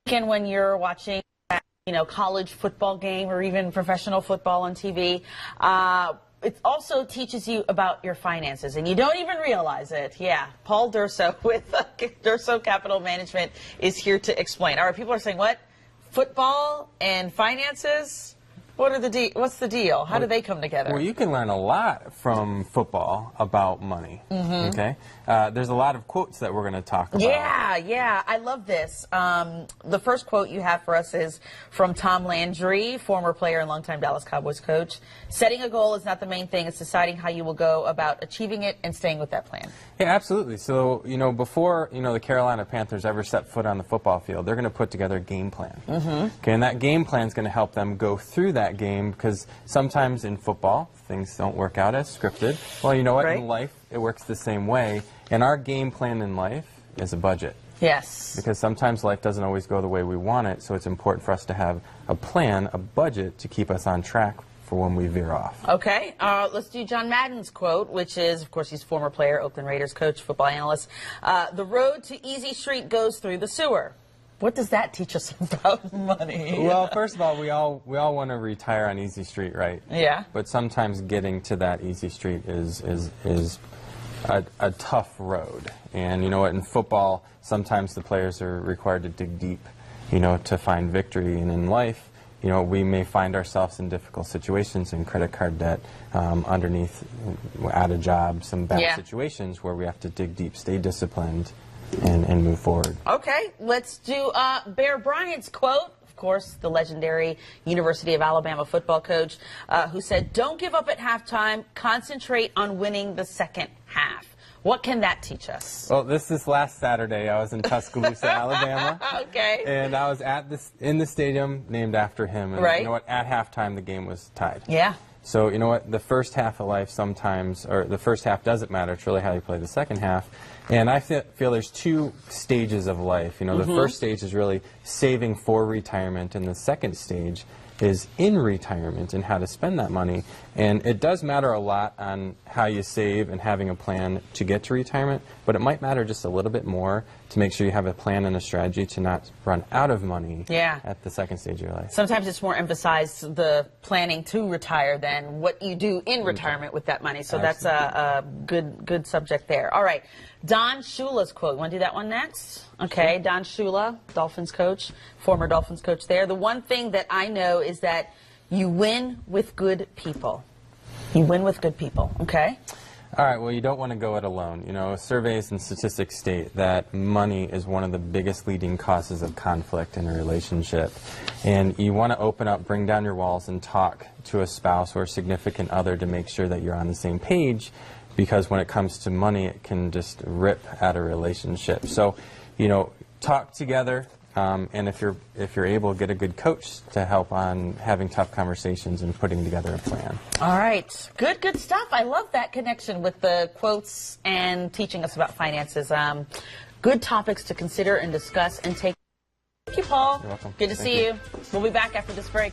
And when you're watching, college football game or even professional football on TV, it also teaches you about your finances, and you don't even realize it. Yeah, Paul Durso with Durso Capital Management is here to explain. All right, people are saying, what? Football and finances? What's the deal? How do they come together? Well, you can learn a lot from football about money. Okay, there's a lot of quotes that we're going to talk about. Yeah, I love this. The first quote you have for us is from Tom Landry, former player and longtime Dallas Cowboys coach. Setting a goal is not the main thing. It's deciding how you will go about achieving it and staying with that plan. Yeah, absolutely. So, before, the Carolina Panthers ever set foot on the football field, they're going to put together a game plan. Okay, and that game plan is going to help them go through that game, because sometimes in football, things don't work out as scripted. Well, you know what? Right. In life, it works the same way. And our game plan in life is a budget. Yes. Because sometimes life doesn't always go the way we want it, so it's important for us to have a plan, a budget, to keep us on track for when we veer off. Okay, let's do John Madden's quote, which is, of course, he's former player, Oakland Raiders coach, football analyst. The road to Easy Street goes through the sewer. What does that teach us about money? Well, first of all, we all want to retire on Easy Street, right? Yeah. But sometimes getting to that Easy Street is a tough road. And you know what? In football, sometimes the players are required to dig deep, to find victory. And in life, we may find ourselves in difficult situations, in credit card debt, underneath, out of job, some bad situations where we have to dig deep, stay disciplined, and move forward. Okay, let's do Bear Bryant's quote. Of course, the legendary University of Alabama football coach who said, "Don't give up at halftime, concentrate on winning the second half." What can that teach us? Well, this last Saturday, I was in Tuscaloosa, Alabama. Okay. And I was in the stadium named after him. And right. You know what? At halftime, the game was tied. Yeah. So, you know what? The first half of life sometimes, or the first half doesn't matter. It's really how you play the second half. And I feel there's two stages of life. The first stage is really saving for retirement, and the second stage is in retirement and how to spend that money. And it does matter a lot on how you save and having a plan to get to retirement, but it might matter just a little bit more to make sure you have a plan and a strategy to not run out of money at the second stage of your life. Sometimes it's more emphasized, the planning to retire, than what you do in retirement with that money. So that's a good subject there. All right, Don Shula's quote. You want to do that one next? Okay, Don Shula, Dolphins coach, former Dolphins coach there. The one thing that I know is that you win with good people. You win with good people, okay? All right, well, you don't want to go it alone. Surveys and statistics state that money is one of the biggest leading causes of conflict in a relationship. And you want to open up, bring down your walls, and talk to a spouse or significant other to make sure that you're on the same page, because when it comes to money, it can just rip at a relationship. So, talk together. And if you're able, get a good coach to help on having tough conversations and putting together a plan. All right. Good stuff. I love that connection with the quotes and teaching us about finances. Good topics to consider and discuss and take. Thank you, Paul. You're welcome. Good to see you. We'll be back after this break.